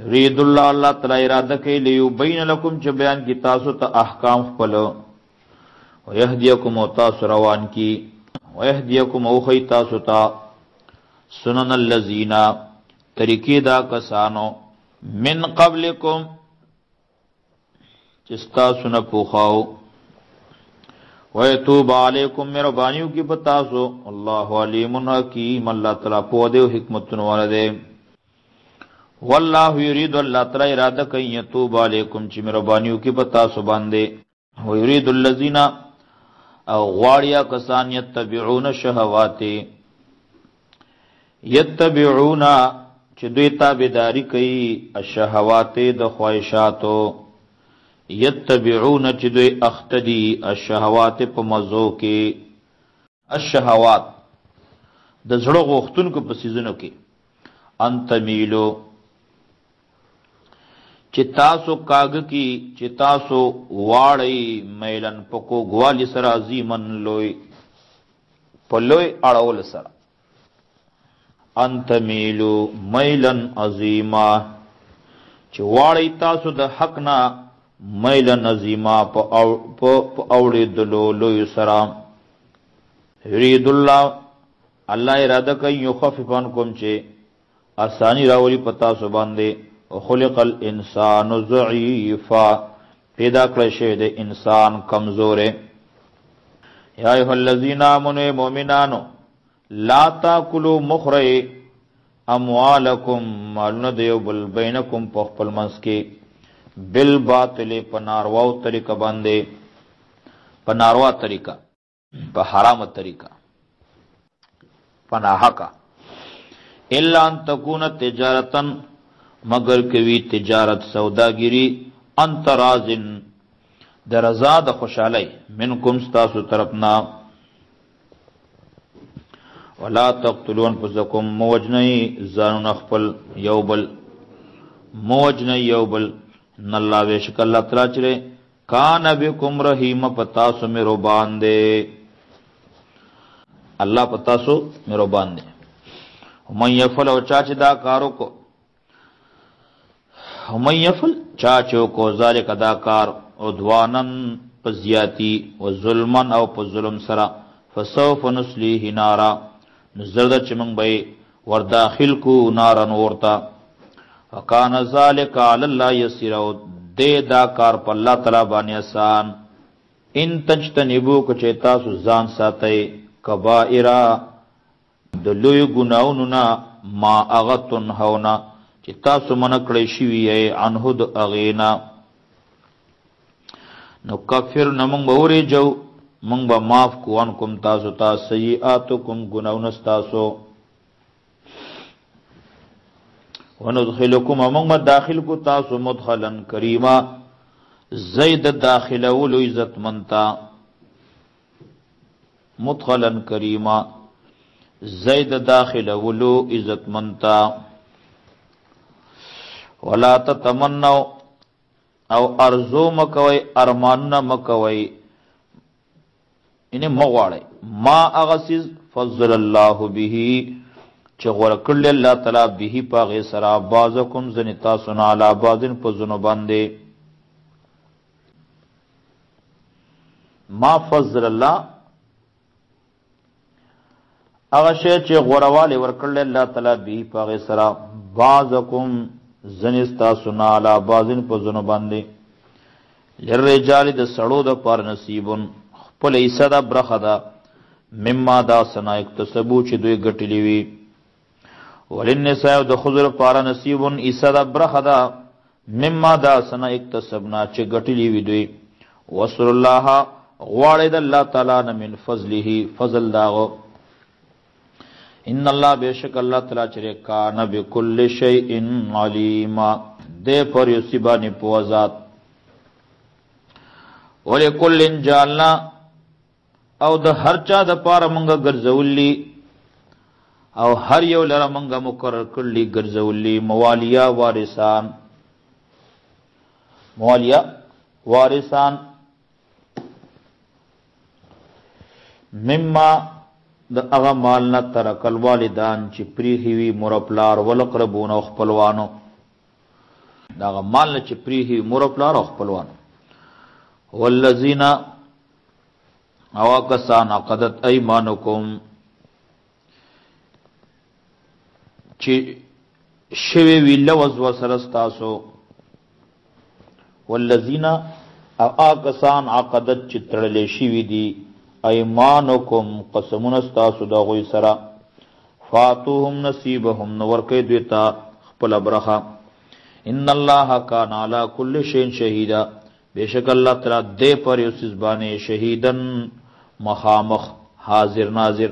یرید الله الله تعالی اراده کوي لیبین لکم چې بیان کی تاسو ته احکام خپل ويهديكم وتاسو روان کی ويهديكم او خی تاسو ته سنن الذین طریقې دا کسانو من قبلکم چستا سن پوخاو ويتوب علیکم مہربانیوں کی بتاسو اللہ علیم حکیم اللہ تعالی په دې حکمت ورده والله یرید الله تعالی اراده کوي یتوب علیکم چې مہربانیوں کی بتاسو باندې ويرید الذین او غواړیا کسان یتبعون شهوات یتبعون چې دوی تابعداري کوي الشهوات د خواهشاتو یتبعون چې دوی اختدي الشهوات په مزو کې الشهوات د زړه غوښتونکو په سيزونو کې انت میلو چې تاسو کاغ کی چې تاسو واړی میلن پکو غوالی سره عظیمن لوی په لوی اړول سره انت میلو میلن عظیما چې واړی تاسو د حق نه میلن عظیما په اوړې دلو لوی سره یرید الله الله اراده کوي یخفف عنکم چې آسانی راولي پتا سو باندې خلق الانسان ضعیفا پیدا کړی شوی د انسان کمزور یا ایها الذین آمنوا مؤمنانو لا تاکلوا مخری اموالکم مالونه دیو بل بینکم په خپل منځ کې بالباطل په ناروا طریقه باندې په ناروا طریقه په حرام طریقه په ناحقه الا ان تکون تجارتا مگر کوي تجارت سوداګری انت رازن درزا د خوشالۍ منکم ستاسو طرفنا ولا تقتلوا انفسکم موجنی ځانونه خپل یوبل موجنی یوبل ان الله بیشک الله تعالی چره کان بكم رحیم پتاسو میرو باندې الله پتاسو میرو باندې من یفعل او چاچ دا کارو کو من یفعل چاچو کو ذالک دا کار عدوانن پزیاتی و ظلمن او په ظلم سرا فسوف نسلیه نارا نزرد چمنگ بای ور داخل کو نارن ورتا وکان ذالک علی اللہ یسیر دے دا کار پا اللہ تعالی بانی آسان ان تجتنبو کچیتا سزان ساتے کبائرہ دلوی گناوننا ما اغتن ہونا چې تاسو منکړی شوی یې عنه د اغینا نو کافر نمونږ به ورېجو مونږ به معاف کو عنکم تاسو ته سیئاتکم ګناونه ستاسو وندخلکم مونږ به داخل کو تاسو مدخلا کریما زید داخله ولو عزت منتا مدخلا کریما زید داخله ولو عزت منتا ولا تتمنوا او ارزو مکوي ارماننا مکوي انه مغواړي ما اغسز فضل الله به چې غور کړل الله تعالی به پاغه سرا بعضکم زنتا سنا علی بعضن په زنو باندې ما فضل الله هغه شی چې غورواله ور کړل الله تعالی به پاغه سرا بعضکم زنستا سنا علا بازن پا زنو باندے لرجال د سڑو دا پار نصیبون خپل ایسا دا برخ دا مما دا سنا اکتسبو چی دوی گٹی لیوی ولنساء د خضر پار نصیبون ایسا دا برخ دا مما دا سنا اکتسبنا چی گٹی لیوی دوی وصر اللہ غوارد اللہ تعالی من فضله فضل داغو ان اللہ بیشک اللہ تعالی چرے کان بكل شیء علیما دے پر یسبانی پوزات ولکل جعلنا او د ہر چا د پار منگا گرزولی او ہر یو لرا منگا مقرر کرلی گرزولی موالیا وارثان موالیا وارثان مما د اغا مالنا ترک الوالدان چی پریخیوی مرپلار ولقربون او خپلوانو دا مال نه چې پریهی مور پلار او خپلوان. والذین اواکسان عقدت ایمانکم چې شوی وی لوز ورسره ستاسو. والذین اواکسان عقدت چې تړلې شوی دي ایمانکم قسمون ستاسو دا غوی سره. فاتوهم نصیبهم نور کوي دوی ته خپل برخه. ان الله کان علی کل شیء شهیدا بیشک الله تعالی دې پر یو سیز باندې شهیدن مخامخ حاضر ناظر.